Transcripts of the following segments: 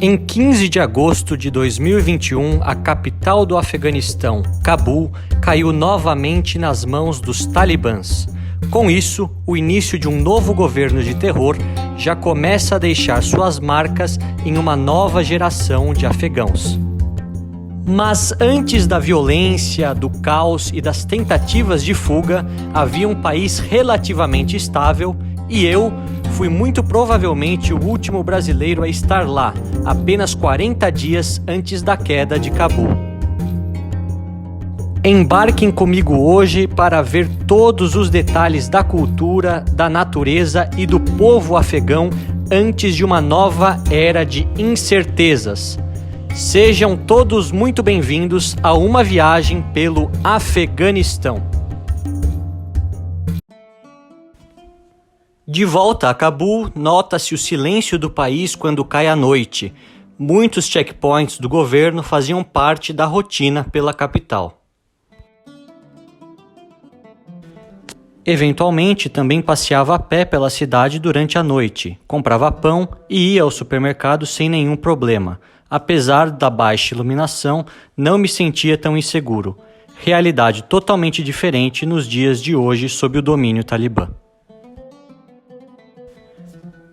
Em 15 de agosto de 2021, a capital do Afeganistão, Cabul, caiu novamente nas mãos dos talibãs. Com isso, o início de um novo governo de terror já começa a deixar suas marcas em uma nova geração de afegãos. Mas antes da violência, do caos e das tentativas de fuga, havia um país relativamente estável e eu fui muito provavelmente o último brasileiro a estar lá, apenas 40 dias antes da queda de Cabul. Embarquem comigo hoje para ver todos os detalhes da cultura, da natureza e do povo afegão antes de uma nova era de incertezas. Sejam todos muito bem-vindos a uma viagem pelo Afeganistão. De volta a Cabul, nota-se o silêncio do país quando cai a noite. Muitos checkpoints do governo faziam parte da rotina pela capital. Eventualmente, também passeava a pé pela cidade durante a noite, comprava pão e ia ao supermercado sem nenhum problema. Apesar da baixa iluminação, não me sentia tão inseguro. Realidade totalmente diferente nos dias de hoje sob o domínio talibã.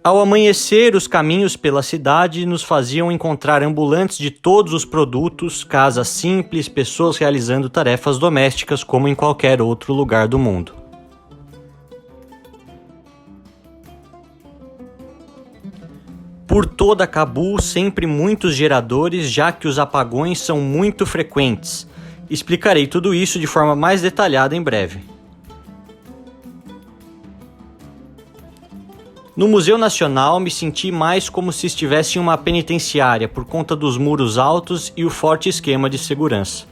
Ao amanhecer, os caminhos pela cidade nos faziam encontrar ambulantes de todos os produtos, casas simples, pessoas realizando tarefas domésticas como em qualquer outro lugar do mundo. Por toda Cabul, sempre muitos geradores, já que os apagões são muito frequentes. Explicarei tudo isso de forma mais detalhada em breve. No Museu Nacional, me senti mais como se estivesse em uma penitenciária por conta dos muros altos e o forte esquema de segurança.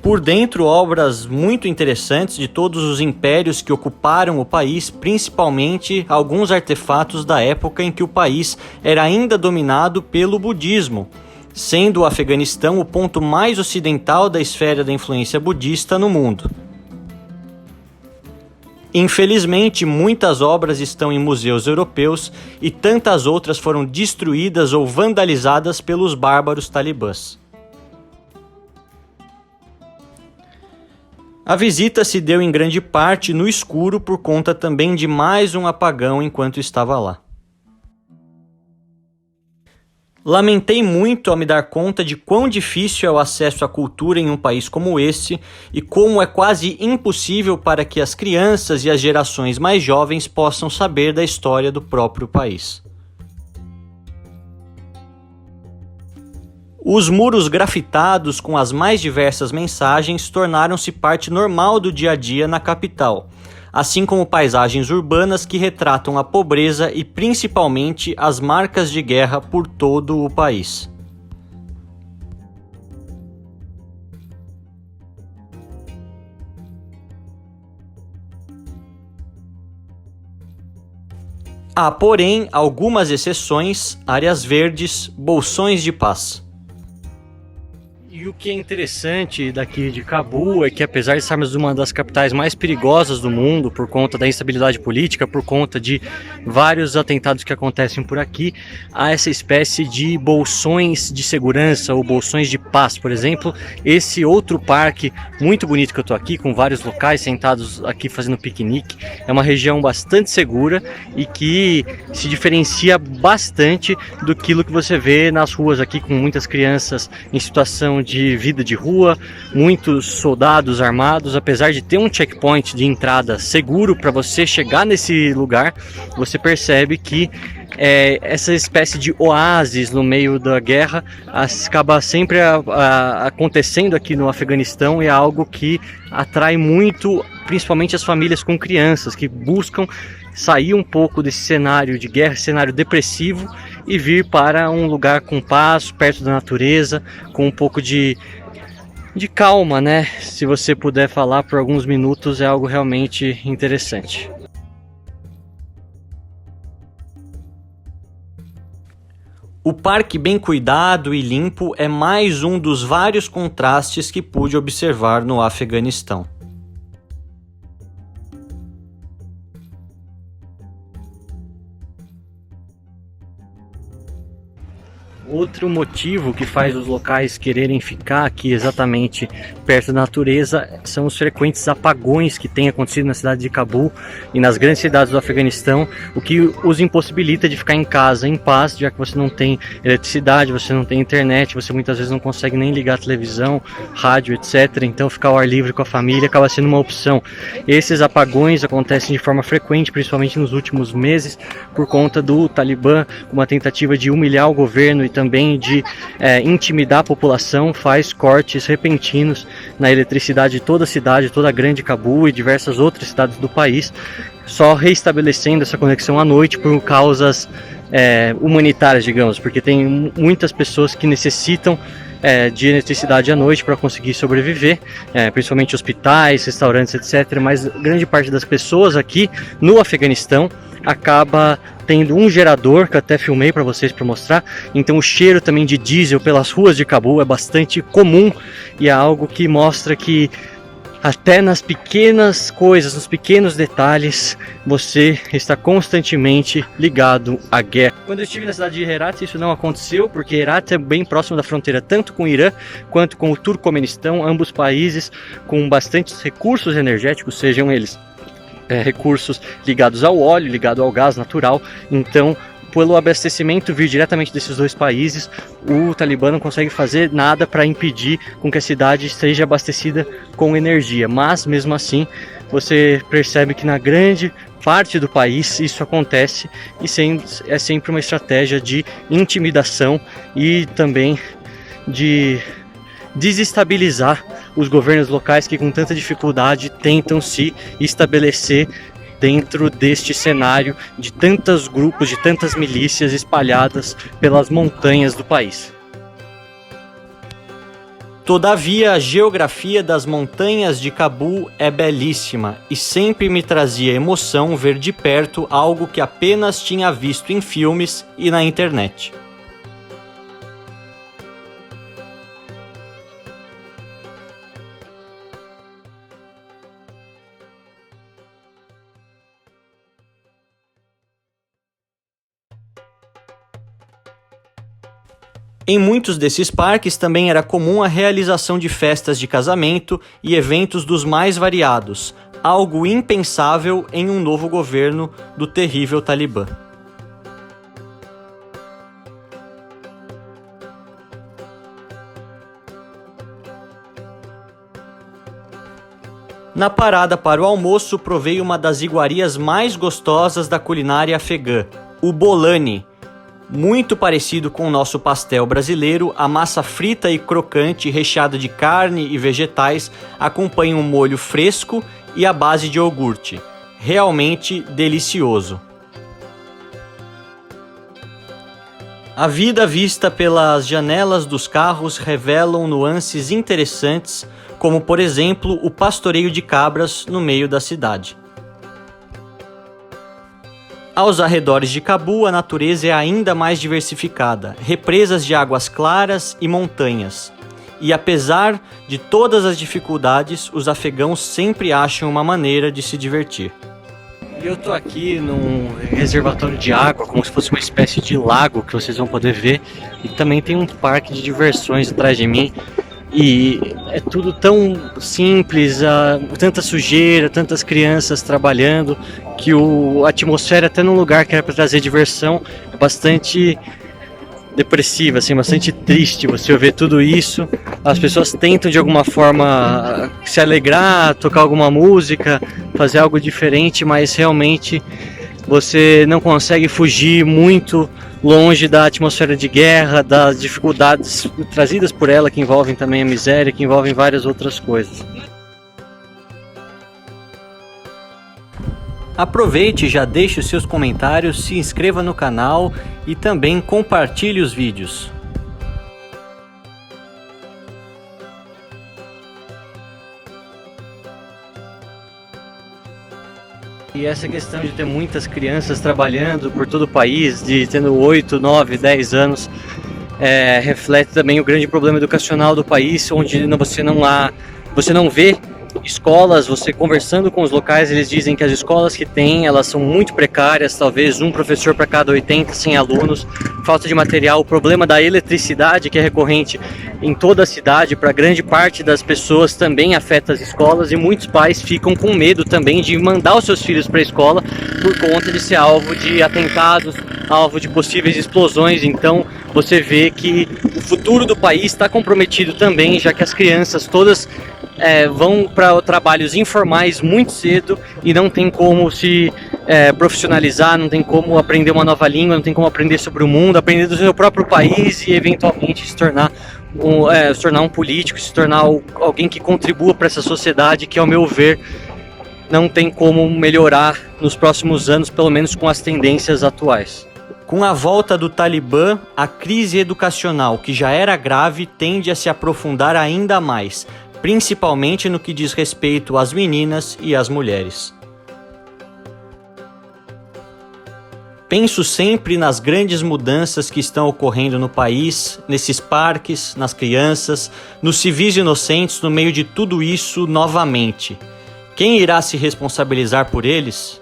Por dentro, obras muito interessantes de todos os impérios que ocuparam o país, principalmente alguns artefatos da época em que o país era ainda dominado pelo budismo, sendo o Afeganistão o ponto mais ocidental da esfera da influência budista no mundo. Infelizmente, muitas obras estão em museus europeus e tantas outras foram destruídas ou vandalizadas pelos bárbaros talibãs. A visita se deu em grande parte no escuro por conta também de mais um apagão enquanto estava lá. Lamentei muito ao me dar conta de quão difícil é o acesso à cultura em um país como esse e como é quase impossível para que as crianças e as gerações mais jovens possam saber da história do próprio país. Os muros grafitados com as mais diversas mensagens tornaram-se parte normal do dia a dia na capital, assim como paisagens urbanas que retratam a pobreza e principalmente as marcas de guerra por todo o país. Há, porém, algumas exceções, áreas verdes, bolsões de paz. E o que é interessante daqui de Cabul é que, apesar de estarmos uma das capitais mais perigosas do mundo por conta da instabilidade política, por conta de vários atentados que acontecem por aqui, há essa espécie de bolsões de segurança ou bolsões de paz. Por exemplo, esse outro parque muito bonito que eu estou aqui, com vários locais sentados aqui fazendo piquenique, é uma região bastante segura e que se diferencia bastante do que você vê nas ruas aqui, com muitas crianças em situação de vida de rua, muitos soldados armados. Apesar de ter um checkpoint de entrada seguro para você chegar nesse lugar, você percebe que essa espécie de oásis no meio da guerra acaba sempre acontecendo aqui no Afeganistão e é algo que atrai muito, principalmente as famílias com crianças, que buscam sair um pouco desse cenário de guerra, cenário depressivo, e vir para um lugar com paz, perto da natureza, com um pouco de calma, né? Se você puder falar por alguns minutos, é algo realmente interessante. O parque bem cuidado e limpo é mais um dos vários contrastes que pude observar no Afeganistão. Outro motivo que faz os locais quererem ficar aqui exatamente perto da natureza são os frequentes apagões que têm acontecido na cidade de Cabul e nas grandes cidades do Afeganistão, o que os impossibilita de ficar em casa em paz, já que você não tem eletricidade, você não tem internet, você muitas vezes não consegue nem ligar a televisão, rádio, etc. Então ficar ao ar livre com a família acaba sendo uma opção. Esses apagões acontecem de forma frequente, principalmente nos últimos meses, por conta do Talibã, uma tentativa de humilhar o governo e também de intimidar a população, faz cortes repentinos na eletricidade de toda a cidade, toda a grande Cabul e diversas outras cidades do país, só reestabelecendo essa conexão à noite por causas humanitárias, digamos, porque tem muitas pessoas que necessitam de eletricidade à noite para conseguir sobreviver, principalmente hospitais, restaurantes, etc. Mas grande parte das pessoas aqui no Afeganistão acaba tendo um gerador, que eu até filmei para vocês para mostrar. Então o cheiro também de diesel pelas ruas de Cabul é bastante comum e é algo que mostra que até nas pequenas coisas, nos pequenos detalhes, você está constantemente ligado à guerra. Quando eu estive na cidade de Herat, isso não aconteceu, porque Herat é bem próximo da fronteira tanto com o Irã quanto com o Turcomenistão, ambos países com bastantes recursos energéticos, sejam eles recursos ligados ao óleo, ligado ao gás natural. Então, pelo abastecimento vir diretamente desses dois países, o Talibã não consegue fazer nada para impedir com que a cidade seja abastecida com energia. Mas, mesmo assim, você percebe que na grande parte do país isso acontece e é sempre uma estratégia de intimidação e também de desestabilizar os governos locais que com tanta dificuldade tentam se estabelecer dentro deste cenário de tantos grupos, de tantas milícias espalhadas pelas montanhas do país. Todavia, a geografia das montanhas de Cabul é belíssima e sempre me trazia emoção ver de perto algo que apenas tinha visto em filmes e na internet. Em muitos desses parques também era comum a realização de festas de casamento e eventos dos mais variados, algo impensável em um novo governo do terrível Talibã. Na parada para o almoço, provei uma das iguarias mais gostosas da culinária afegã, o bolani. Muito parecido com o nosso pastel brasileiro, a massa frita e crocante, recheada de carne e vegetais, acompanha um molho fresco e a base de iogurte. Realmente delicioso. A vida vista pelas janelas dos carros revelam nuances interessantes, como por exemplo o pastoreio de cabras no meio da cidade. Aos arredores de Cabul, a natureza é ainda mais diversificada, represas de águas claras e montanhas. E apesar de todas as dificuldades, os afegãos sempre acham uma maneira de se divertir. Eu estou aqui num reservatório de água, como se fosse uma espécie de lago que vocês vão poder ver. E também tem um parque de diversões atrás de mim. E é tudo tão simples, tanta sujeira, tantas crianças trabalhando, que a atmosfera, até num lugar que era para trazer diversão, é bastante depressiva, assim, bastante triste você ver tudo isso. As pessoas tentam de alguma forma se alegrar, tocar alguma música, fazer algo diferente, mas realmente você não consegue fugir muito longe da atmosfera de guerra, das dificuldades trazidas por ela, que envolvem também a miséria, que envolvem várias outras coisas. Aproveite, já deixe os seus comentários, se inscreva no canal e também compartilhe os vídeos. E essa questão de ter muitas crianças trabalhando por todo o país, de tendo 8, 9, 10 anos, reflete também o grande problema educacional do país, onde você não vê escolas, você conversando com os locais, eles dizem que as escolas que tem, elas são muito precárias, talvez um professor para cada 80, 100 alunos, falta de material, o problema da eletricidade, que é recorrente em toda a cidade, para grande parte das pessoas também afeta as escolas, e muitos pais ficam com medo também de mandar os seus filhos para a escola por conta de ser alvo de atentados, alvo de possíveis explosões. Então você vê que o futuro do país está comprometido também, já que as crianças todas vão para trabalhos informais muito cedo e não tem como se profissionalizar, não tem como aprender uma nova língua, não tem como aprender sobre o mundo, aprender do seu próprio país e eventualmente se tornar um político, se tornar alguém que contribua para essa sociedade que, ao meu ver, não tem como melhorar nos próximos anos, pelo menos com as tendências atuais. Com a volta do Talibã, a crise educacional, que já era grave, tende a se aprofundar ainda mais, principalmente no que diz respeito às meninas e às mulheres. Penso sempre nas grandes mudanças que estão ocorrendo no país, nesses parques, nas crianças, nos civis inocentes, no meio de tudo isso novamente. Quem irá se responsabilizar por eles?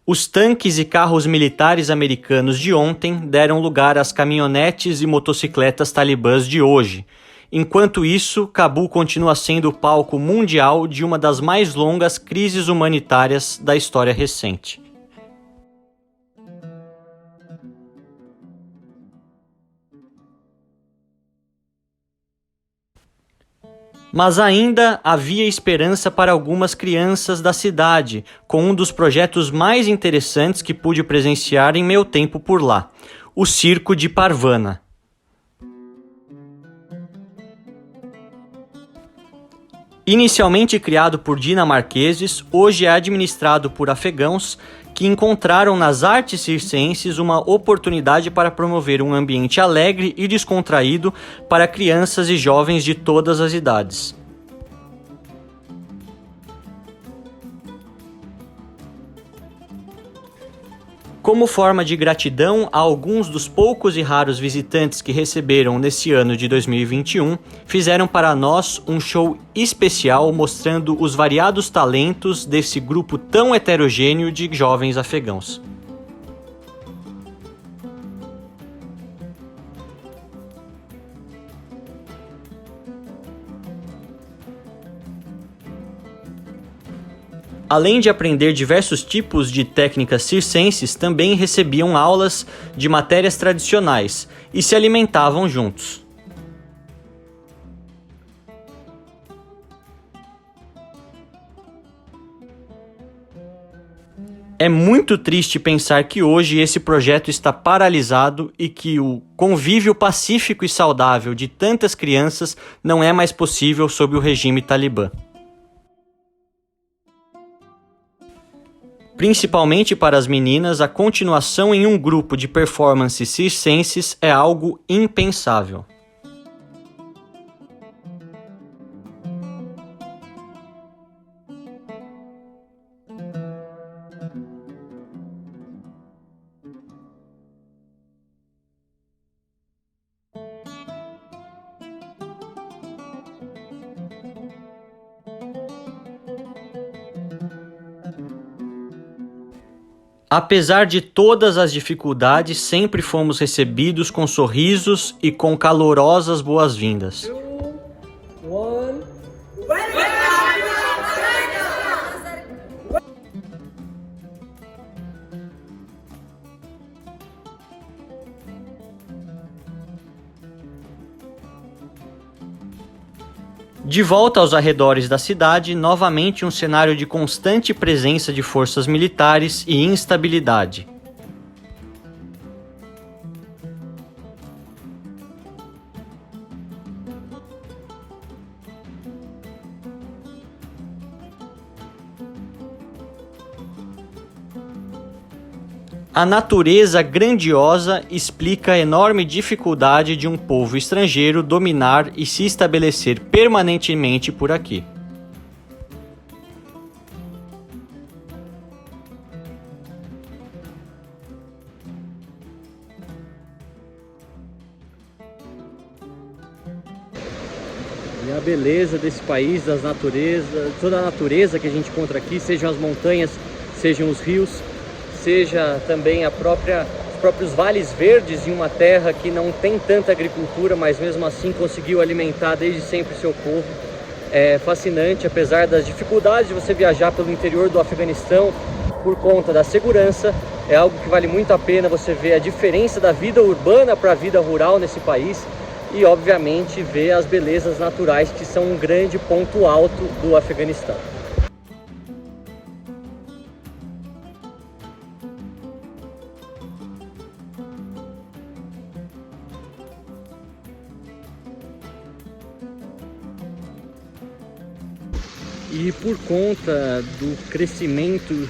Os tanques e carros militares americanos de ontem deram lugar às caminhonetes e motocicletas talibãs de hoje. Enquanto isso, Cabul continua sendo o palco mundial de uma das mais longas crises humanitárias da história recente. Mas ainda havia esperança para algumas crianças da cidade, com um dos projetos mais interessantes que pude presenciar em meu tempo por lá, o Circo de Parvana. Inicialmente criado por dinamarqueses, hoje é administrado por afegãos que encontraram nas artes circenses uma oportunidade para promover um ambiente alegre e descontraído para crianças e jovens de todas as idades. Como forma de gratidão a alguns dos poucos e raros visitantes que receberam nesse ano de 2021, fizeram para nós um show especial mostrando os variados talentos desse grupo tão heterogêneo de jovens afegãos. Além de aprender diversos tipos de técnicas circenses, também recebiam aulas de matérias tradicionais e se alimentavam juntos. É muito triste pensar que hoje esse projeto está paralisado e que o convívio pacífico e saudável de tantas crianças não é mais possível sob o regime talibã. Principalmente para as meninas, a continuação em um grupo de performances circenses é algo impensável. Apesar de todas as dificuldades, sempre fomos recebidos com sorrisos e com calorosas boas-vindas. De volta aos arredores da cidade, novamente um cenário de constante presença de forças militares e instabilidade. A natureza grandiosa explica a enorme dificuldade de um povo estrangeiro dominar e se estabelecer permanentemente por aqui. a beleza desse país, das naturezas, toda a natureza que a gente encontra aqui, sejam as montanhas, sejam os rios, seja também os próprios vales verdes em uma terra que não tem tanta agricultura, mas mesmo assim conseguiu alimentar desde sempre seu povo. É fascinante, apesar das dificuldades de você viajar pelo interior do Afeganistão por conta da segurança. É algo que vale muito a pena você ver a diferença da vida urbana para a vida rural nesse país e, obviamente, ver as belezas naturais que são um grande ponto alto do Afeganistão. E por conta do crescimento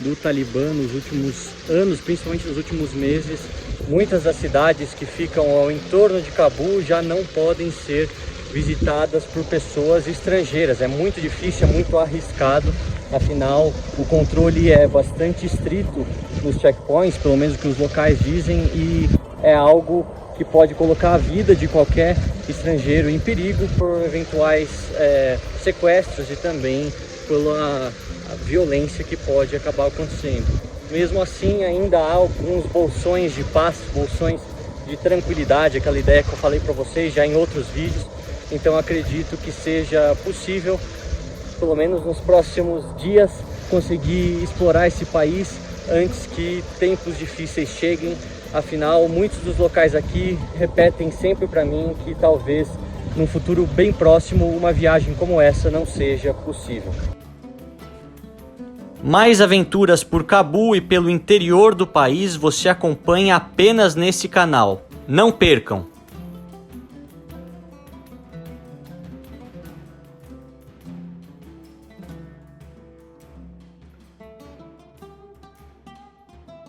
do Talibã nos últimos anos, principalmente nos últimos meses, muitas das cidades que ficam ao entorno de Cabul já não podem ser visitadas por pessoas estrangeiras. É muito difícil, é muito arriscado, afinal o controle é bastante estrito nos checkpoints, pelo menos o que os locais dizem, e é algo que pode colocar a vida de qualquer estrangeiro em perigo por eventuais sequestros e também pela violência que pode acabar acontecendo. Mesmo assim, ainda há alguns bolsões de paz, bolsões de tranquilidade, aquela ideia que eu falei para vocês já em outros vídeos. Então acredito que seja possível, pelo menos nos próximos dias, conseguir explorar esse país antes que tempos difíceis cheguem. Afinal, muitos dos locais aqui repetem sempre para mim que talvez num futuro bem próximo uma viagem como essa não seja possível. Mais aventuras por Cabul e pelo interior do país você acompanha apenas nesse canal. Não percam!